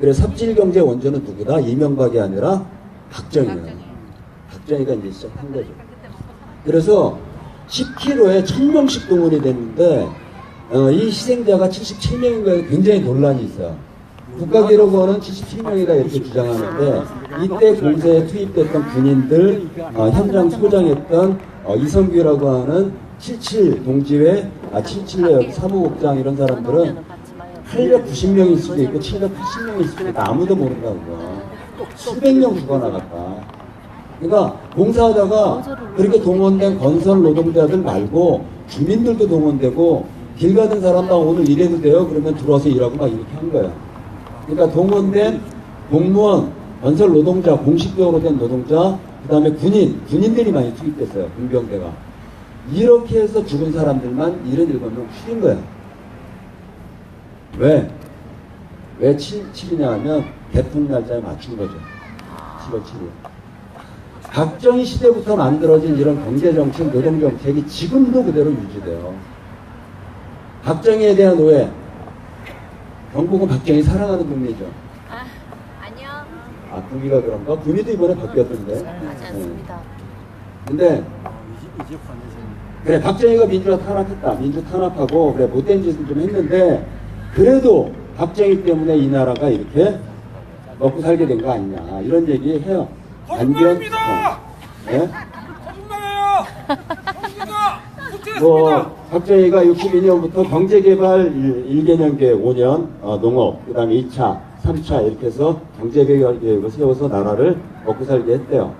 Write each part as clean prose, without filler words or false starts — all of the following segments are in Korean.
그래 삽질경제 원조는 누구다? 이명박이 아니라 박정희예요. 박정희가 이제 시작한 거죠. 그래서 10km에 1000명씩 동원이 됐는데 이 희생자가 77명인가 굉장히 논란이 있어요. 국가기록원은 77명이다 이렇게 주장하는데 이때 공세에 투입됐던 군인들 현장 소장했던 이성규라고 하는 77 동지회 77회 사무국장 이런 사람들은 890명일 수도 있고 780명일 수도 있고 아무도 모른다고 수백 명 죽어나갔다. 그러니까 공사하다가 그렇게 동원된 건설 노동자들 말고 주민들도 동원되고 길 가는 사람 나 오늘 일해도 돼요? 그러면 들어와서 일하고 막 이렇게 한 거야. 그러니까 동원된 공무원, 건설 노동자, 공식적으로 된 노동자, 그 다음에 군인들이 많이 투입됐어요. 군병대가. 이렇게 해서 죽은 사람들만 77명 죽인 거야. 왜? 왜 7이냐 하면 대통령 날짜에 맞춘 거죠. 7월 7일. 박정희 시대부터 만들어진 이런 경제정책, 노동정책이 지금도 그대로 유지돼요. 박정희에 대한 오해. 경북은 박정희 사랑하는 국리죠. 아니요. 국리가 그런가? 국리도 이번에 바뀌었던데. 하지 않습니다. 근데 그래 박정희가 민주화 탄압했다. 민주 탄압하고 그래 못된 짓을 좀 했는데 그래도 박정희 때문에 이 나라가 이렇게 먹고 살게 된 거 아니냐 이런 얘기 해요. 거짓말입니다. 네? 거짓말이에요. 거짓말입니다. 박정희가 62년부터 경제개발 1개년계 5년, 농업, 그 다음에 2차, 3차 이렇게 해서 경제개발 계획을 세워서 나라를 먹고 살게 했대요.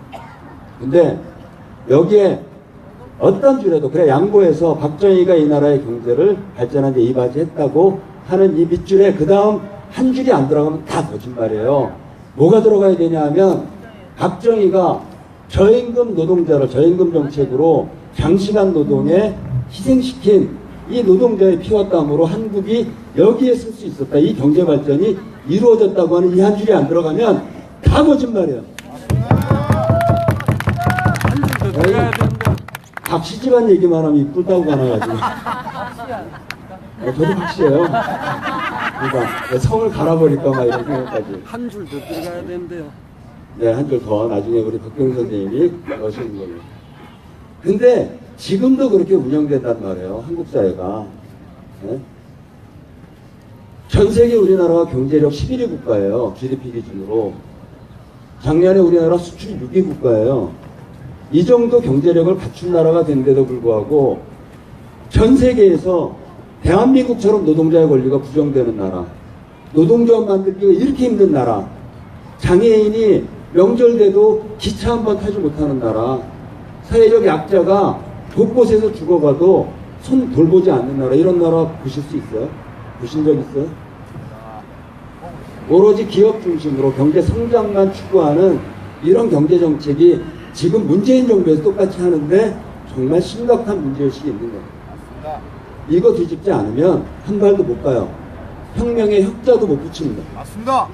근데 여기에 어떤 줄에도 그래 양보해서 박정희가 이 나라의 경제를 발전하는 데 이바지했다고 하는 이 밑줄에 그 다음 한 줄이 안 들어가면 다 거짓말이에요. 뭐가 들어가야 되냐 하면 박정희가 저임금 노동자를 저임금 정책으로 장시간 노동에 희생시킨 이 노동자의 피와 땀으로 한국이 여기에 쓸 수 있었다. 이 경제 발전이 이루어졌다고 하는 이 한 줄이 안 들어가면 다 거짓말이에요. 박씨집안 얘기만 하면 이쁘다고 하나가지고. 저도 박씨예요. 그러니까 성을 갈아버릴까 막 이런 생각까지. 한 줄 더 들어가야 되는데요. 네, 한 줄 더 나중에 우리 박병희 선생님이 넣으시는 걸로. 근데 지금도 그렇게 운영된단 말이에요. 한국 사회가. 네? 전 세계 우리나라가 경제력 11위 국가예요. GDP 기준으로. 작년에 우리나라 수출 6위 국가예요. 이 정도 경제력을 갖춘 나라가 된데도 불구하고 전 세계에서 대한민국처럼 노동자의 권리가 부정되는 나라, 노동조합 만들기가 이렇게 힘든 나라, 장애인이 명절 돼도 기차 한 번 타지 못하는 나라, 사회적 약자가 곳곳에서 죽어가도 손 돌보지 않는 나라, 이런 나라 보실 수 있어요? 보신 적 있어요? 오로지 기업 중심으로 경제 성장만 추구하는 이런 경제 정책이 지금 문재인 정부에서 똑같이 하는데 정말 심각한 문제의식이 있는 거예요. 이거 뒤집지 않으면 한 발도 못 가요. 혁명의 혁자도 못 붙입니다. 맞습니다.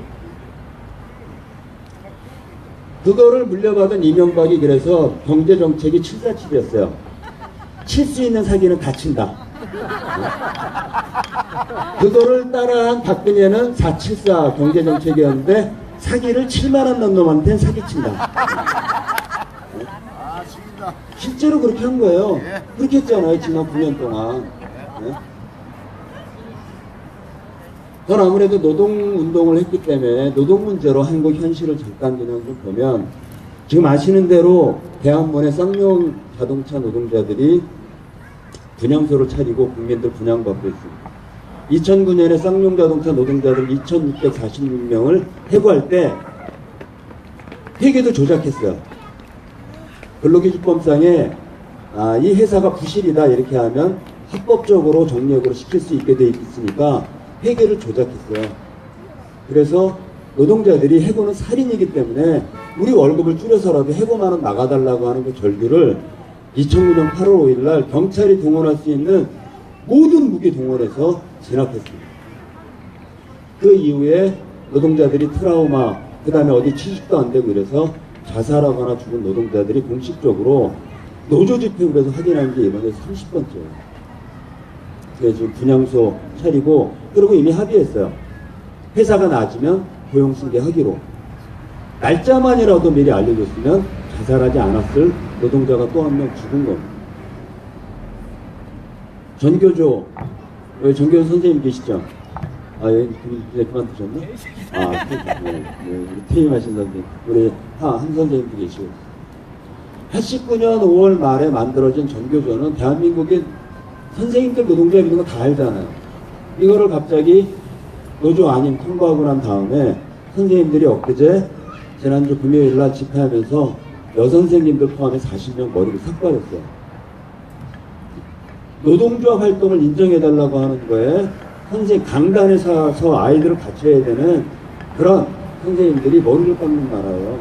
그거를 물려받은 이명박이 그래서 경제정책이 747이었어요. 칠 수 있는 사기는 다 친다. 그거를 따라한 박근혜는 474 경제정책이었는데 사기를 7만원 넣은 놈한테는 사기친다. 실제로 그렇게 한 거예요. 그렇게 했잖아요. 지난 9년 동안. 네? 전 아무래도 노동운동을 했기 때문에 노동 문제로 한국 현실을 잠깐 그냥 좀 보면 지금 아시는 대로 대한민국의 쌍용 자동차 노동자들이 분향소를 차리고 국민들 분양받고 있습니다. 2009년에 쌍용 자동차 노동자들 2646명을 해고할 때 회계도 조작했어요. 근로기준법상에 이 회사가 부실이다 이렇게 하면 합법적으로 정리해고를 시킬 수 있게 돼 있으니까 회계를 조작했어요. 그래서 노동자들이 해고는 살인이기 때문에 우리 월급을 줄여서라도 해고만은 나가달라고 하는 그 절규를 2009년 8월 5일 날 경찰이 동원할 수 있는 모든 무기 동원해서 진압했습니다. 그 이후에 노동자들이 트라우마, 그 다음에 어디 취직도 안 되고 이래서 자살하거나 죽은 노동자들이 공식적으로 노조 집회로 해서 확인한 게 이번에 30번째예요. 그래서 지금 분향소 차리고 그리고 이미 합의했어요. 회사가 낮으면 고용 승계하기로. 날짜만이라도 미리 알려줬으면 자살하지 않았을 노동자가 또 한 명 죽은 겁니다. 전교조, 여기 전교조 선생님 계시죠? 아, 여기 이제 그만두셨나? 아, 네, 우리 퇴임하신 선생님, 우리 한 선생님도 계시고. 89년 5월 말에 만들어진 전교조는 대한민국의 선생님들, 노동자 이런 거 다 알잖아요. 이거를 갑자기 노조 안임 통과하고 난 다음에 선생님들이 엊그제 지난주 금요일날 집회하면서 여선생님들 포함해 40명 머리를 싹 빠졌어요. 노동조합 활동을 인정해달라고 하는 거에 선생님 강단에 서서 아이들을 갖춰야 되는 그런 선생님들이 머리를 깎는 나라예요.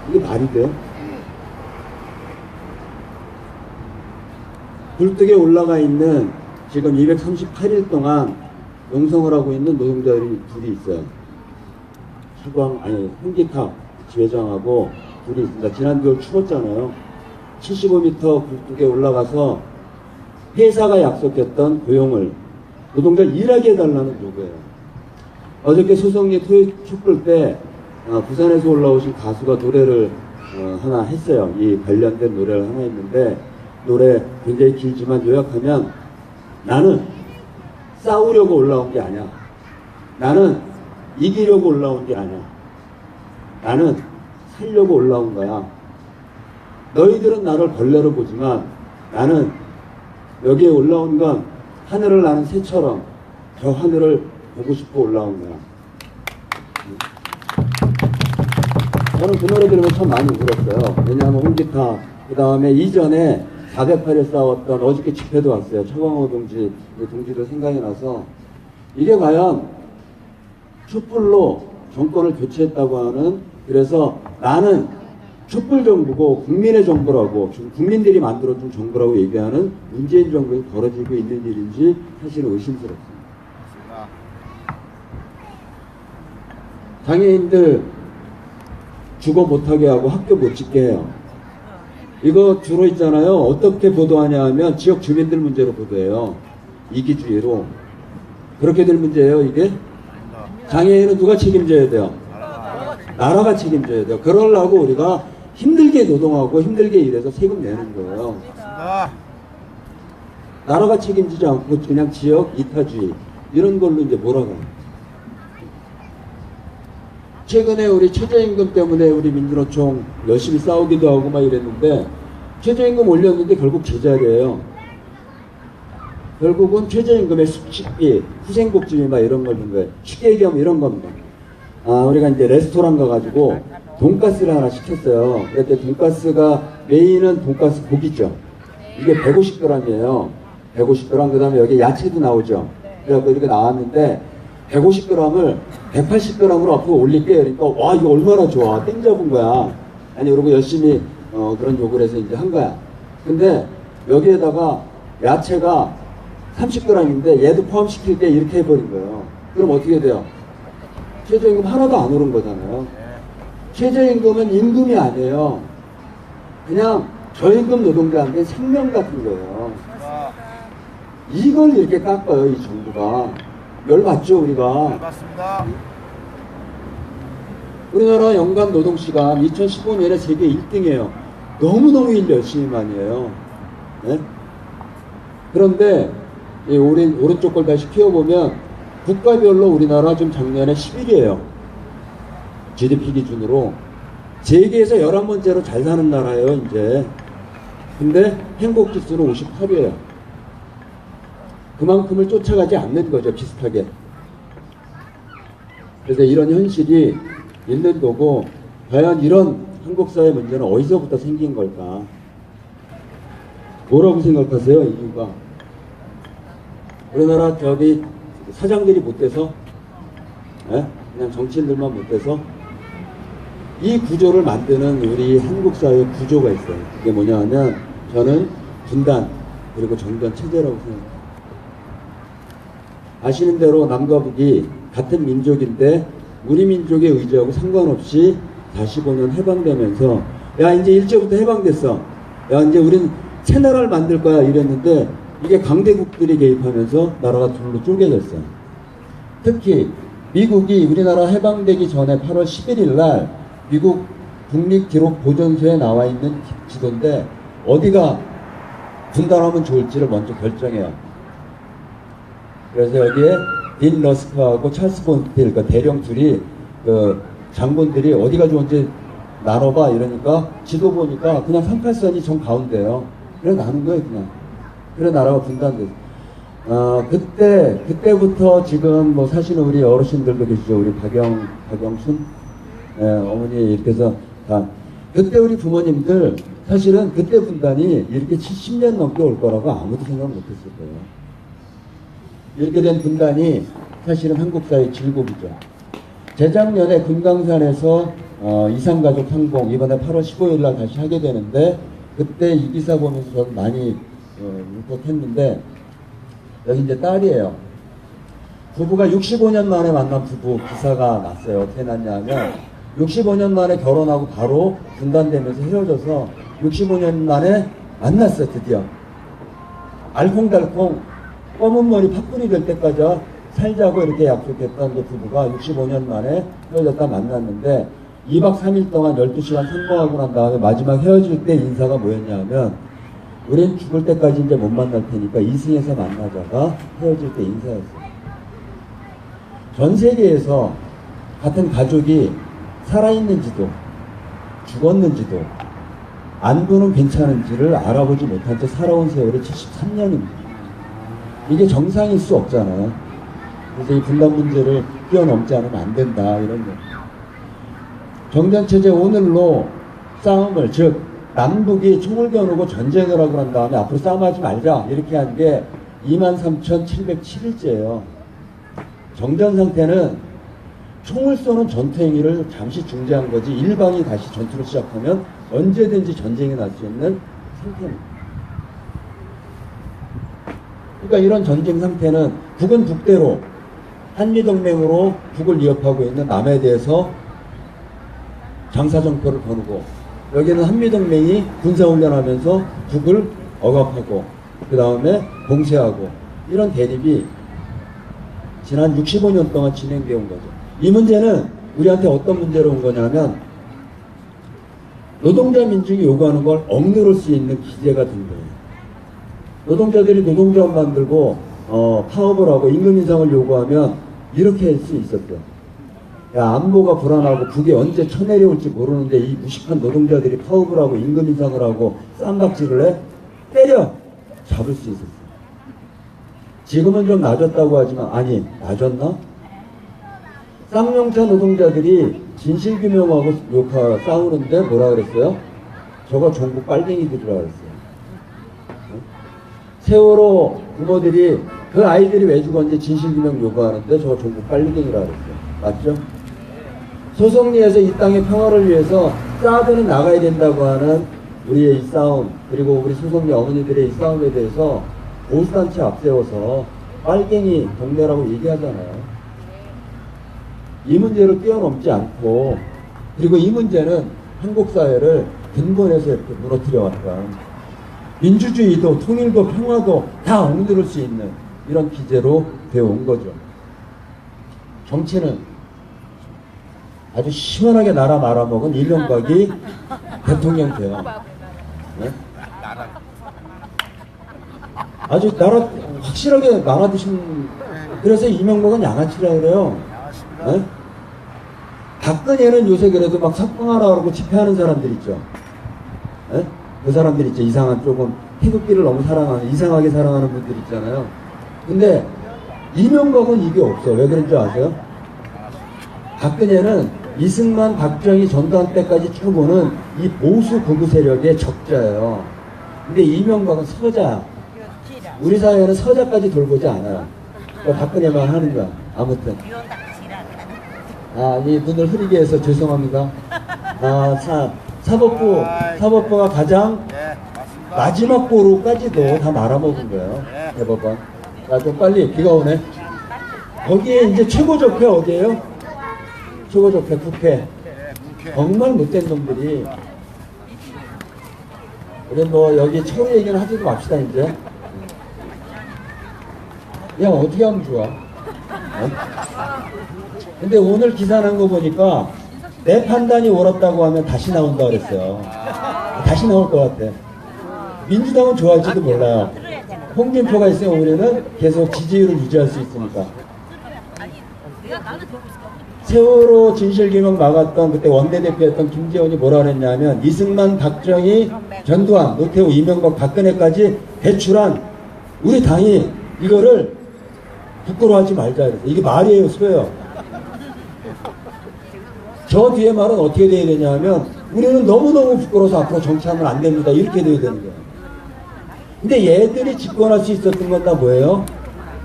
이게 말이 돼? 굴뚝에 올라가 있는 지금 238일 동안 농성을 하고 있는 노동자들이 둘이 있어요. 홍기탁 지회장하고 둘이 있습니다. 지난 9월 추웠잖아요. 75m 굴뚝에 올라가서 회사가 약속했던 고용을 노동자를 일하게 해달라는 요구예요. 어저께 소성리 촛불 때 부산에서 올라오신 가수가 노래를 하나 했어요. 이 관련된 노래를 하나 했는데 노래 굉장히 길지만 요약하면 나는 싸우려고 올라온 게 아니야. 나는 이기려고 올라온 게 아니야. 나는 살려고 올라온 거야. 너희들은 나를 벌레로 보지만 나는 여기에 올라온 건 하늘을 나는 새처럼 저 하늘을 보고 싶어 올라온 거야. 저는 그 노래 들으면 참 많이 울었어요. 왜냐하면 홍기타, 그 다음에 이전에 408에 싸웠던 어저께 집회도 왔어요. 최광호 동지도 생각이 나서 이게 과연 촛불로 정권을 교체했다고 하는, 그래서 나는 촛불 정부고 국민의 정부라고, 국민들이 만들어준 정부라고 얘기하는 문재인 정부에 벌어지고 있는 일인지 사실은 의심스럽습니다. 장애인들 주거 못하게 하고 학교 못 짓게 해요. 이거 주로 있잖아요. 어떻게 보도하냐 하면 지역 주민들 문제로 보도해요. 이기주의로. 그렇게 될 문제예요, 이게? 장애인은 누가 책임져야 돼요? 나라가 책임져야 돼요. 그러려고 우리가 힘들게 노동하고 힘들게 일해서 세금 내는 거예요. 나라가 책임지지 않고 그냥 지역 이타주의 이런 걸로 이제 몰아가요. 최근에 우리 최저임금 때문에 우리 민주노총 열심히 싸우기도 하고 막 이랬는데 최저임금 올렸는데 결국 제자리예요. 결국은 최저임금에 숙식비, 후생복지비 막 이런 걸 준 거예요. 쉽게 얘기하면 이런 겁니다. 우리가 이제 레스토랑 가가지고 돈가스를 하나 시켰어요. 그랬더니 돈가스가 메인은 돈가스 고기죠. 이게 150g이에요. 150g. 그 다음에 여기 야채도 나오죠. 그래갖고 이렇게 나왔는데 150g을 180g으로 앞으로 올릴게요. 그러니까 와 이거 얼마나 좋아. 땡 잡은 거야. 아니 그러고 열심히 그런 요구를 해서 이제 한 거야. 근데 여기에다가 야채가 30g인데 얘도 포함시킬 때 이렇게 해버린 거예요. 그럼 어떻게 돼요? 최저임금 하나도 안 오른 거잖아요. 최저임금은 임금이 아니에요. 그냥 저임금 노동자한테 생명 같은 거예요. 이걸 이렇게 깎아요, 이 정부가. 열받죠, 우리가. 맞습니다. 우리나라 연간 노동시간 2015년에 세계 1등이에요. 너무너무 일 열심히 많이 해요. 네? 그런데 이 오른쪽 걸 다시 키워보면 국가별로 우리나라 좀 작년에 10위예요. GDP 기준으로. 세계에서 11번째로 잘 사는 나라예요, 이제. 근데 행복지수는 58위예요. 그만큼을 쫓아가지 않는 거죠, 비슷하게. 그래서 이런 현실이 있는 거고, 과연 이런 한국 사회 문제는 어디서부터 생긴 걸까? 뭐라고 생각하세요, 이유가? 우리나라 저기 사장들이 못돼서? 예? 그냥 정치인들만 못돼서? 이 구조를 만드는 우리 한국 사회 구조가 있어요. 그게 뭐냐 하면, 저는 분단, 그리고 정전 체제라고 생각합니다. 아시는 대로 남과 북이 같은 민족인데 우리 민족의 의지하고 상관없이 45년 해방되면서 야 이제 일제부터 해방됐어. 야 이제 우린 새 나라를 만들 거야 이랬는데 이게 강대국들이 개입하면서 나라가 둘로 쪼개졌어요. 특히 미국이 우리나라 해방되기 전에 8월 11일 날 미국 국립기록보존소에 나와 있는 지도인데 어디가 분단하면 좋을지를 먼저 결정해요. 그래서 여기에 딘 러스크하고 찰스 본필, 그 대령 둘이 그 장군들이 어디가 좋은지 나눠봐 이러니까 지도 보니까 그냥 38선이 정 가운데요. 그래 나눈 거예요 그냥. 그래 나라가 분단됐어. 그때부터 지금 뭐 사실은 우리 어르신들도 계시죠. 우리 박영순 어머니 이렇게 해서 다 그때 우리 부모님들 사실은 그때 분단이 이렇게 70년 넘게 올 거라고 아무도 생각 못 했을 거예요. 이렇게 된 분단이 사실은 한국사의 질곡이죠. 재작년에 금강산에서 이산가족 항공 이번에 8월 15일 날 다시 하게 되는데 그때 이 기사 보면서 저는 많이 울컥했는데 여기 이제 딸이에요. 부부가 65년 만에 만난 부부 기사가 났어요. 어떻게 났냐면 65년 만에 결혼하고 바로 분단되면서 헤어져서 65년 만에 만났어요. 드디어 알콩달콩 검은 머리 팥불이 될 때까지 살자고 이렇게 약속했던 그 부부가 65년 만에 헤어졌다 만났는데 2박 3일 동안 12시간 상봉하고 난 다음에 마지막 헤어질 때 인사가 뭐였냐면 우린 죽을 때까지 이제 못 만날 테니까 이승에서 만나자가 헤어질 때 인사였어요. 전 세계에서 같은 가족이 살아있는지도 죽었는지도 안부는 괜찮은지를 알아보지 못한 채 살아온 세월이 73년입니다. 이게 정상일 수 없잖아요. 그래서 이 분단 문제를 뛰어넘지 않으면 안 된다 이런 거. 정전체제 오늘로 싸움을 즉 남북이 총을 겨누고 전쟁을 하고 난 다음에 앞으로 싸움하지 말자 이렇게 한 게 23,707일째예요. 정전 상태는 총을 쏘는 전투 행위를 잠시 중지한 거지 일방이 다시 전투를 시작하면 언제든지 전쟁이 날 수 있는 상태입니다. 그러니까 이런 전쟁 상태는 북은 북대로 한미동맹으로 북을 위협하고 있는 남에 대해서 장사정포를 거누고 여기는 한미동맹이 군사훈련하면서 북을 억압하고 그 다음에 봉쇄하고 이런 대립이 지난 65년 동안 진행되어 온 거죠. 이 문제는 우리한테 어떤 문제로 온 거냐면 노동자 민중이 요구하는 걸 억누를 수 있는 기제가 된 거예요. 노동자들이 노동조합 만들고 파업을 하고 임금 인상을 요구하면 이렇게 할 수 있었죠. 야, 안보가 불안하고 북이 언제 쳐내려올지 모르는데 이 무식한 노동자들이 파업을 하고 임금 인상을 하고 쌈박질을 해? 때려! 잡을 수 있었어요. 지금은 좀 낮았다고 하지만 아니 낮았나? 쌍용차 노동자들이 진실규명하고 싸우는데 뭐라 그랬어요? 저거 종북 빨갱이들이라 그랬어요. 세월호 부모들이 그 아이들이 왜 죽었는지 진실규명 요구하는데 저거 종북 빨갱이라 그랬어요. 맞죠? 소송리에서 이 땅의 평화를 위해서 싸우더니 나가야 된다고 하는 우리의 이 싸움 그리고 우리 소송리 어머니들의 이 싸움에 대해서 보수단체 앞세워서 빨갱이 동네라고 얘기하잖아요. 이 문제를 뛰어넘지 않고 그리고 이 문제는 한국 사회를 근본에서 이렇게 무너뜨려 왔다. 민주주의도 통일도 평화도 다 억누를 수 있는 이런 기제로 되어 온 거죠. 정치는 아주 시원하게 나라 말아먹은 이명박이 대통령 돼요. 네? 아주 나라 확실하게 말아드신 그래서 이명박은 양아치라 그래요. 네? 박근혜는 요새 그래도 막 석방하라 그러고 집회하는 사람들 있죠. 네? 그 사람들 있죠. 이상한 조금 태극기를 너무 사랑하는 이상하게 사랑하는 분들 있잖아요. 근데 이명박은 이게 없어. 왜 그런 줄 아세요? 박근혜는 이승만, 박정희 전두환 때까지 쭉 보는 이 보수 극우 세력의 적자예요. 근데 이명박은 서자. 우리 사회는 서자까지 돌보지 않아요. 그러니까 박근혜만 하는 거야. 아무튼. 이 분을 흐리게 해서 죄송합니다. 사법부가 가장 마지막 보루까지도 다 말아먹은 거예요. 대법원. 자, 좀 빨리 비가 오네. 거기에 이제 최고적회 어디예요? 최고적회 국회. 정말 못된 놈들이. 우리 뭐 여기 처우 얘기는 하지도 맙시다 이제. 야 어떻게 하면 좋아? 어? 근데 오늘 기사 난 거 보니까 내 판단이 옳았다고 하면 다시 나온다 그랬어요. 다시 나올 것 같아. 민주당은 좋아할지도 몰라요. 홍준표가 있으면 우리는 계속 지지율을 유지할 수 있으니까. 세월호 진실규명 막았던 그때 원내대표였던 김재원이 뭐라 그랬냐면 이승만, 박정희, 전두환, 노태우, 이명박, 박근혜까지 배출한 우리 당이 이거를 부끄러워하지 말자 그랬어요. 이게 말이에요, 소예요? 저 뒤에 말은 어떻게 돼야 되냐면 우리는 너무너무 부끄러워서 앞으로 정치하면 안 됩니다. 이렇게 돼야 되는 거예요. 근데 얘들이 집권할 수 있었던 건 다 뭐예요?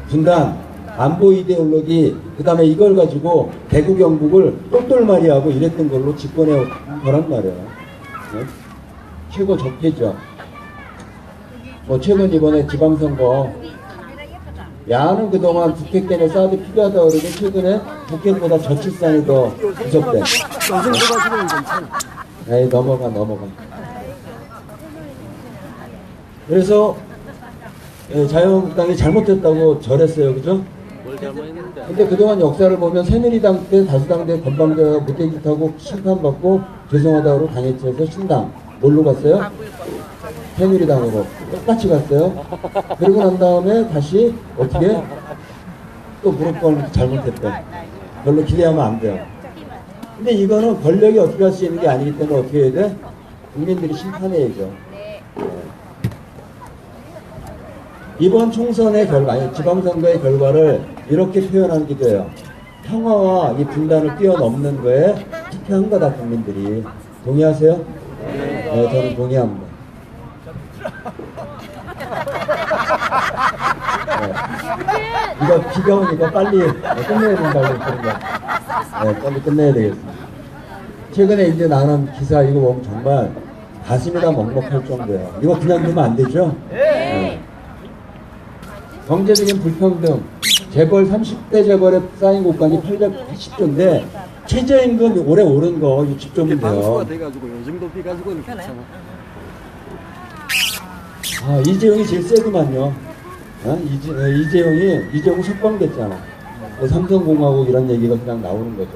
분단, 안보 이데올로기, 그 다음에 이걸 가지고 대구 경북을 똘똘마리하고 이랬던 걸로 집권해 온 거란 말이에요. 네? 최고 적폐죠. 뭐 최근 이번에 지방선거 야는 그동안 북핵 때문에 사드 필요하다 그러고 최근에 북핵보다 저출산이 더 무섭대. 에이 넘어가. 그래서 자유한국당이 잘못했다고 절했어요. 그죠? 근데 그동안 역사를 보면 새누리당 때 다수당 때 건방져가 못된 짓 하고 심판받고 죄송하다고 당했죠. 해서 신당 뭘로 갔어요? 새누리당으로 똑같이 갔어요. 그리고 난 다음에 다시 어떻게 또 무릎 꿇고 잘못했대. 별로 기대하면 안 돼요. 근데 이거는 권력이 어떻게 할 수 있는 게 아니기 때문에 어떻게 해야 돼? 국민들이 심판해야죠. 이번 총선의 결과, 아니 지방선거의 결과를 이렇게 표현하기도 해요. 평화와 이 분단을 뛰어넘는 거에 투표한 거다, 국민들이. 동의하세요? 네, 저는 동의합니다. 네. 이거 비가 오니까 빨리 끝내야 된다고 그런 거. 네, 빨리 끝내야 되겠습니다. 최근에 이제 나는 기사 이거 보면 정말 가슴이 다 먹먹할 정도예요. 이거 그냥 두면 안 되죠? 네. 경제적인 불평등, 재벌 30대 재벌에 쌓인 곳간이 880조인데 최저임금 올해 오른 거 60조면 돼요. 돼가지고 요즘도 비가지고는 괜찮아. 아, 이재용이 제일 세구만요. 이재용이 석방됐잖아. 삼성공화국 이런 얘기가 그냥 나오는 거죠.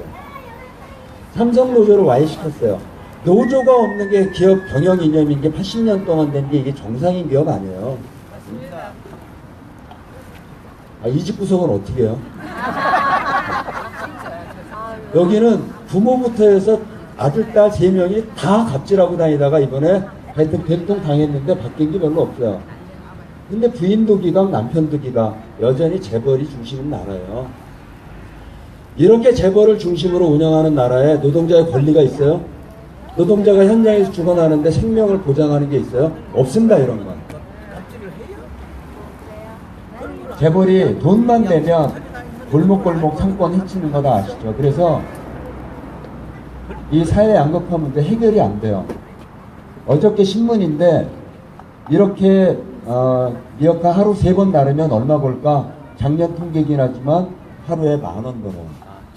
삼성 노조를 와해시켰어요. 노조가 없는 게 기업 경영 이념인 게 80년 동안 된 게 이게 정상인 기업 아니에요. 이 집 구성은 어떻게 해요? 여기는 부모부터 해서 아들, 딸 3명이 다 갑질하고 다니다가 이번에 대통 당했는데 바뀐 게 별로 없어요. 근데 부인도 기각, 남편도 기각, 여전히 재벌이 중심인 나라예요. 이렇게 재벌을 중심으로 운영하는 나라에 노동자의 권리가 있어요? 노동자가 현장에서 죽어나는데 생명을 보장하는 게 있어요? 없습니다, 이런 건. 재벌이 돈만 내면 골목골목 상권 해치는 거 다 아시죠? 그래서 이 사회 양극화 문제 해결이 안 돼요. 어저께 신문인데 이렇게 미역화 하루 3번 나르면 얼마 벌까? 작년 통계긴 하지만 하루에 10,000원 벌어.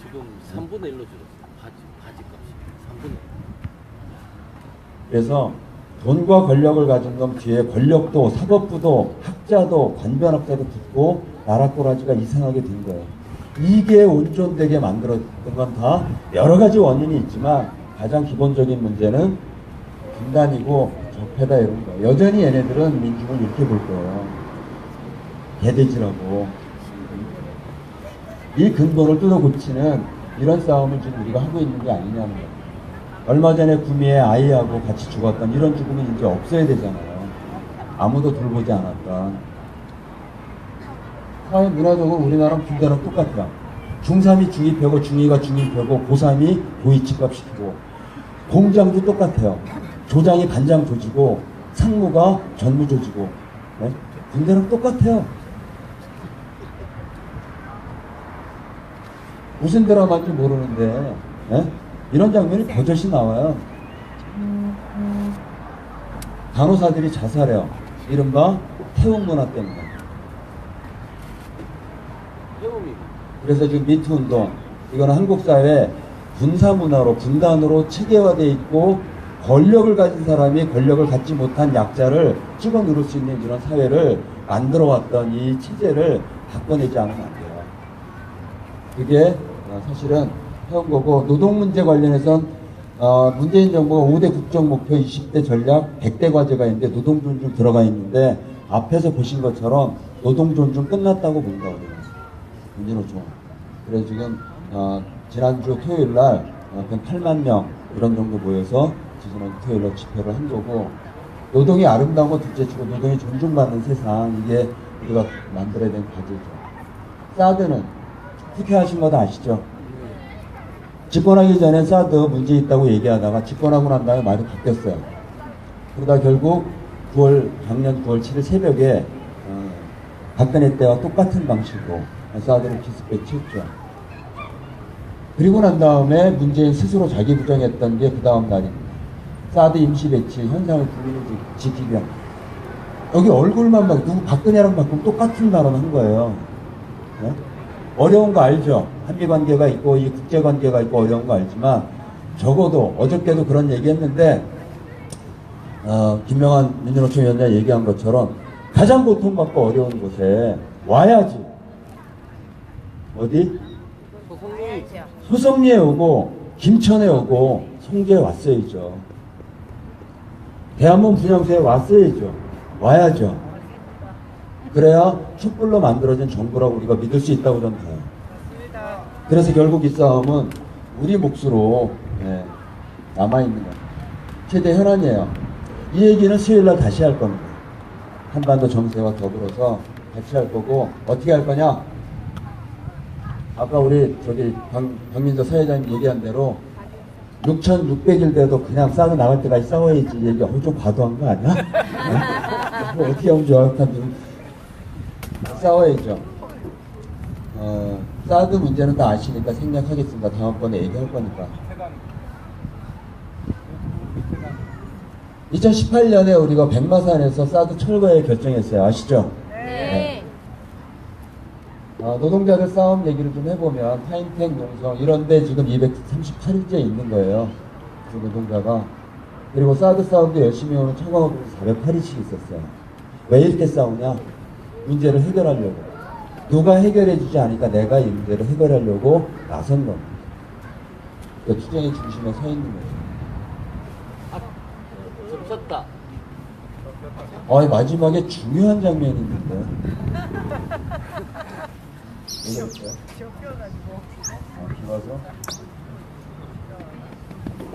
지금 3분의 1로 줄었어. 바지값이 3분의 1. 그래서 돈과 권력을 가진 건 뒤에 권력도 사법부도 학자도 관변학자도 붙고 나라 꼬라지가 이상하게 된 거예요. 이게 온전되게 만들었던 건 다 여러 가지 원인이 있지만 가장 기본적인 문제는 분단이고 적폐다 이런 거예요. 여전히 얘네들은 민중을 이렇게 볼 거예요. 개돼지라고. 이 근본을 뜯어 고치는 이런 싸움을 지금 우리가 하고 있는 게 아니냐는 거예요. 얼마 전에 구미에 아이하고 같이 죽었던 이런 죽음은 이제 없어야 되잖아요. 아무도 돌보지 않았다. 사회 문화적으로 우리나라는 분단은 똑같아요. 중3이 중2 펴고 중2가 중1 펴고 고3이 고2 집값 시키고 공장도 똑같아요. 조장이 반장 조지고 상무가 전무 조지고 네? 분단은 똑같아요. 무슨 드라마인지 모르는데 네? 이런 장면이 버젓이 나와요. 간호사들이 자살해요. 이른바 태웅 문화 때문에. 그래서 지금 미투 운동, 이거는 한국 사회 군사 문화로 분단으로 체계화되어 있고 권력을 가진 사람이 권력을 갖지 못한 약자를 찍어 누를 수 있는 이런 사회를 만들어 왔던 이 체제를 바꿔내지 않으면 안 돼요. 그게 사실은 해온 거고, 노동 문제 관련해선 문재인 정부가 5대 국정 목표 20대 전략 100대 과제가 있는데 노동 존중 들어가 있는데 앞에서 보신 것처럼 노동 존중 끝났다고 본다 우리는 민주노총. 그래서 지금 지난주 토요일 날 8만 명 이런 정도 모여서 지난 토요일 날 집회를 한 거고, 노동이 아름다운 거 둘째치고 노동이 존중받는 세상, 이게 우리가 만들어야 되는 과제죠. 사드는 투표하신 거 다 아시죠? 집권하기 전에 사드 문제 있다고 얘기하다가 집권하고 난 다음에 말이 바뀌었어요. 그러다 결국 작년 9월 7일 새벽에 박근혜 때와 똑같은 방식으로 사드를 기습 배치했죠. 그리고 난 다음에 문재인 스스로 자기 부정했던 게 그 다음 날입니다. 사드 임시 배치 현상을 국민을 지키기 위한. 여기 얼굴만 누구 박근혜랑 바꾸면 똑같은 발언을 한 거예요. 네? 어려운 거 알죠? 한미 관계가 있고 이 국제 관계가 있고 어려운 거 알지만, 적어도 어저께도 그런 얘기 했는데 김명한 민주노총 위원장 얘기한 것처럼 가장 고통받고 어려운 곳에 와야지. 어디? 소송리에 오고 김천에 오고 송계에 왔어야죠. 대한민국 분양소에 왔어야죠. 와야죠. 그래야 촛불로 만들어진 정부라고 우리가 믿을 수 있다고 저는 봐요. 그래서 결국 이 싸움은 우리 몫으로 남아있는 겁니다. 최대 현안이에요. 이 얘기는 수요일날 다시 할 겁니다. 한반도 정세와 더불어서 같이 할 거고, 어떻게 할 거냐? 아까 우리 박민서 사회자님 얘기한 대로 6,600일 돼도 그냥 싸고 나갈 때까지 싸워야지 얘기 좀 과도한 거 아니야? 네? 어떻게 하면 좋아? 싸워야죠. 사드 문제는 다 아시니까 생략하겠습니다. 다음번에 얘기할 거니까. 2018년에 우리가 백마산에서 사드 철거에 결정했어요. 아시죠? 네. 노동자들 싸움 얘기를 좀 해보면 파인텍, 농성 이런데 지금 238일째 있는 거예요. 그 노동자가. 그리고 사드 싸움도 열심히 오는 청강업에서 408일씩 있었어요. 왜 이렇게 싸우냐? 문제를 해결하려고. 누가 해결해주지 않으니까 내가 이 문제를 해결하려고 나선 겁니다. 그러니까 투쟁의 중심에 서 있는 거죠. 좀 썼다. 마지막에 중요한 장면이 있는데. 왜 그랬어요? 비 와서?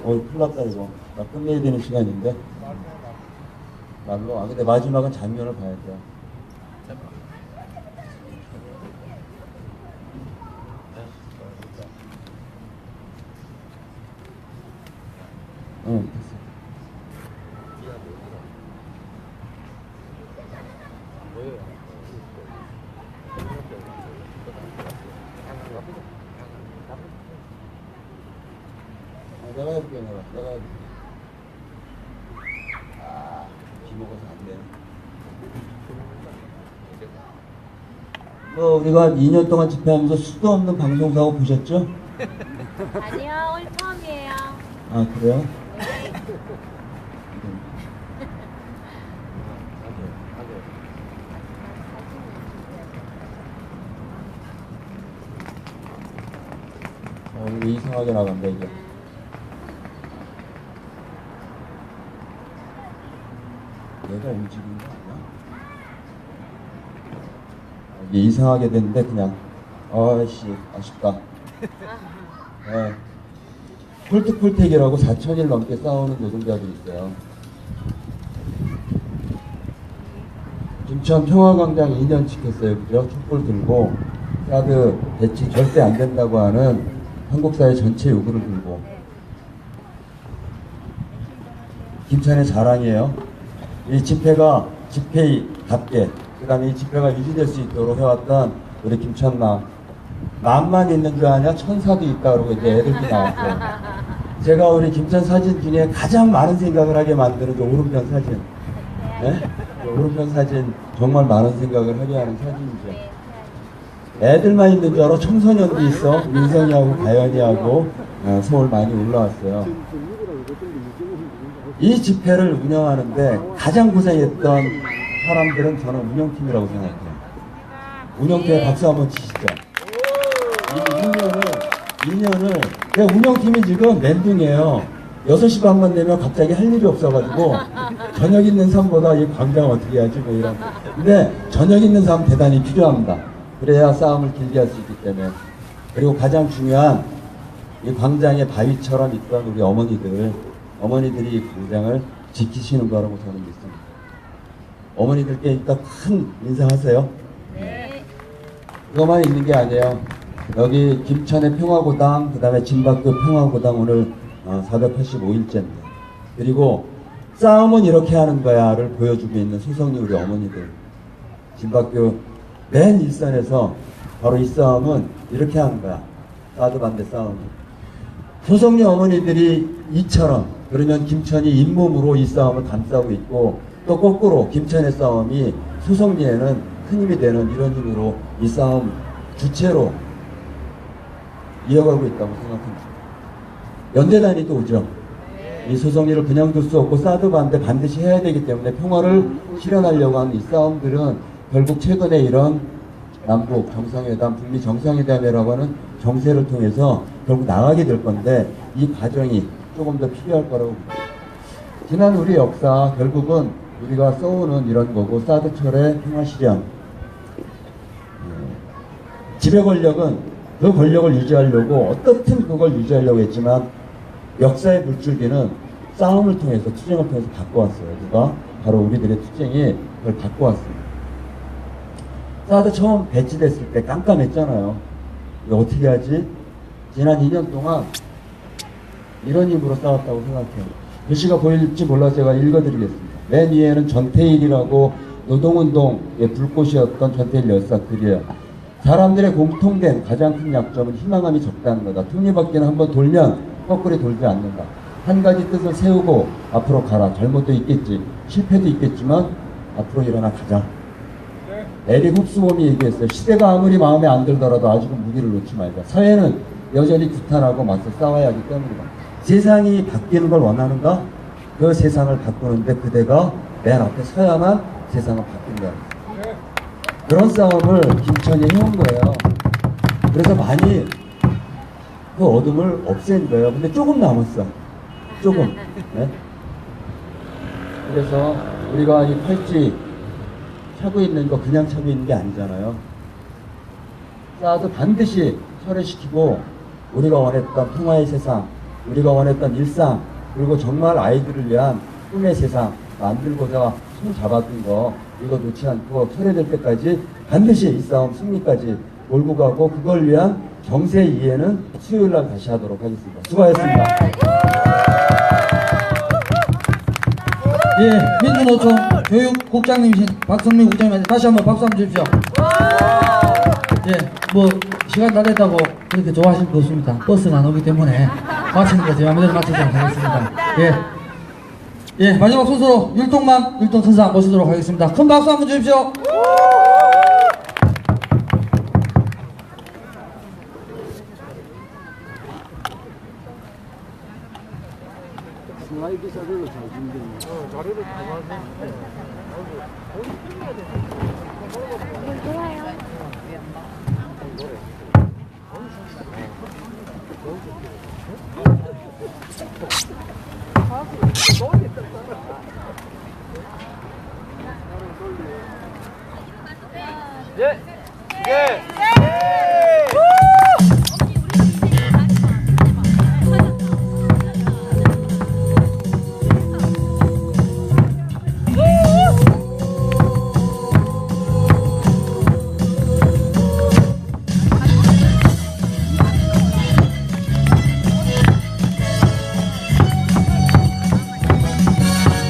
큰일 났다 이거. 나 끝내야 되는 시간인데. 말로. 근데 마지막은 장면을 봐야 돼요. 응, 됐어. 내가 해볼게, 내가 해볼게. 비 먹어서 안 되네. 우리가 2년 동안 집회하면서 수도 없는 방송사고 보셨죠? 아니요, 오늘 처음이에요. 아, 그래요? 이거 이상하게 나간다, 이게. 내가 움직이는 거 아니야? 이게 이상하게 됐는데, 그냥. 아이씨, 아쉽다. 네. 콜트콜택이라고 4,000일 넘게 싸우는 노동자들이 있어요. 김천 평화광장 2년 지켰어요. 그죠? 촛불 들고, 사드 배치 절대 안 된다고 하는 한국사회 전체 요구를 들고. 김천의 자랑이에요. 이 집회가 집회답게, 그 다음에 이 집회가 유지될 수 있도록 해왔던 우리 김천남. 남만 있는 줄 아냐? 천사도 있다. 그러고 이제 애들도 나왔어요. 제가 우리 김천 사진 중에 가장 많은 생각을 하게 만드는 그 오른편 사진. 네? 그 오른편 사진 정말 많은 생각을 하게 하는 사진이죠. 애들만 있는 줄 알아. 청소년도 있어. 민성이하고 가연이하고 서울 많이 올라왔어요. 이 집회를 운영하는데 가장 고생했던 사람들은 저는 운영팀이라고 생각해요. 운영팀에 박수 한번 치시죠. 이 운영은 2년을, 운영팀이 지금 멘붕이에요. 6시 반만 되면 갑자기 할 일이 없어가지고, 저녁 있는 삶보다 이 광장 어떻게 해야지, 뭐 이런. 근데 저녁 있는 삶 대단히 필요합니다. 그래야 싸움을 길게 할 수 있기 때문에. 그리고 가장 중요한, 이 광장의 바위처럼 있던 우리 어머니들이 이 광장을 지키시는 거라고 저는 믿습니다. 어머니들께 일단 큰 인사하세요. 네. 그것만 있는 게 아니에요. 여기 김천의 평화고당, 그 다음에 진박교 평화고당 오늘 485일째입니다. 그리고 싸움은 이렇게 하는 거야를 보여주고 있는 소성리 우리 어머니들. 진박교 맨 일선에서 바로 이 싸움은 이렇게 하는 거야. 사드 반대 싸움은. 소성리 어머니들이 이처럼, 그러면 김천이 잇몸으로 이 싸움을 감싸고 있고, 또 거꾸로 김천의 싸움이 소성리에는 큰 힘이 되는 이런 힘으로 이 싸움 주체로 이어가고 있다고 생각합니다. 연대단이 또 오죠. 이 소성리를 그냥 둘 수 없고 사드 반대 반드시 해야 되기 때문에 평화를 실현하려고 하는 이 싸움들은 결국 최근에 이런 남북 정상회담, 북미 정상회담이라고 하는 정세를 통해서 결국 나가게 될 건데 이 과정이 조금 더 필요할 거라고 봅니다. 지난 우리 역사 결국은 우리가 써오는 이런 거고 사드철의 평화실현 지배 권력은 그 권력을 유지하려고 어떻든 그걸 유지하려고 했지만 역사의 물줄기는 싸움을 통해서 투쟁을 통해서 바꿔왔어요. 누가? 바로 우리들의 투쟁이 그걸 바꿔왔습니다. 사드 처음 배치됐을 때 깜깜했잖아요. 이거 어떻게 하지? 지난 2년 동안 이런 힘으로 싸웠다고 생각해요. 글씨가 보일지 몰라서 제가 읽어드리겠습니다. 맨 위에는 전태일이라고 노동운동의 불꽃이었던 전태일 열사 글이에요. 사람들의 공통된 가장 큰 약점은 희망감이 적다는 거다. 톱니바퀴는 한번 돌면 거꾸로 돌지 않는다. 한 가지 뜻을 세우고 앞으로 가라. 잘못도 있겠지. 실패도 있겠지만 앞으로 일어나 가자. 에릭 홉스몸이 얘기했어요. 시대가 아무리 마음에 안 들더라도 아직은 무기를 놓지 말자. 사회는 여전히 구탄하고 맞서 싸워야 하기 때문이다. 세상이 바뀌는 걸 원하는가? 그 세상을 바꾸는데 그대가 맨 앞에 서야만 세상은 바뀐다. 그런 싸움을 김천이 해온 거예요. 그래서 많이 그 어둠을 없앤 거예요. 근데 조금 남았어. 조금. 네? 그래서 우리가 이 팔찌 차고 있는 거 그냥 차고 있는 게 아니잖아요. 사드 반드시 철회시키고 우리가 원했던 평화의 세상, 우리가 원했던 일상, 그리고 정말 아이들을 위한 꿈의 세상 만들고자 손 잡았던 거 이거 놓지 않고 철회될 때까지 반드시 이 싸움 승리까지 몰고 가고 그걸 위한 정세 이해는 수요일날 다시 하도록 하겠습니다. 수고하셨습니다. 예, 민주노총 교육국장님이신 박성민 국장님한테 다시 한번 박수 한번 주십시오. 예, 뭐 시간 다 됐다고 그렇게 좋아하실 거 없습니다. 버스가 안 오기 때문에 마치는 거 제 마음대로 마치도록 하겠습니다. 예, 마지막 순서로 율동 선사 모시도록 하겠습니다. 큰 박수 한번 주십시오. 슬라이드 자료를 잘 준비했네. 자료를 다 좋아요. 예. 예. 다가올수록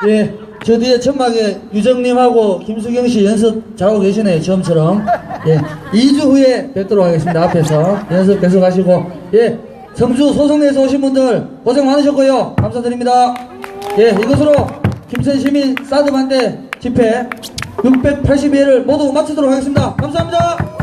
예, 저 뒤에 천막에 유정님하고 김수경 씨 연습 잘하고 계시네요, 처음처럼. 예, 2주 후에 뵙도록 하겠습니다. 앞에서 연습 계속하시고. 예, 성주 소송에서 오신 분들 고생 많으셨고요. 감사드립니다. 예, 이것으로 김천 시민 사드 반대 집회 682회를 모두 마치도록 하겠습니다. 감사합니다.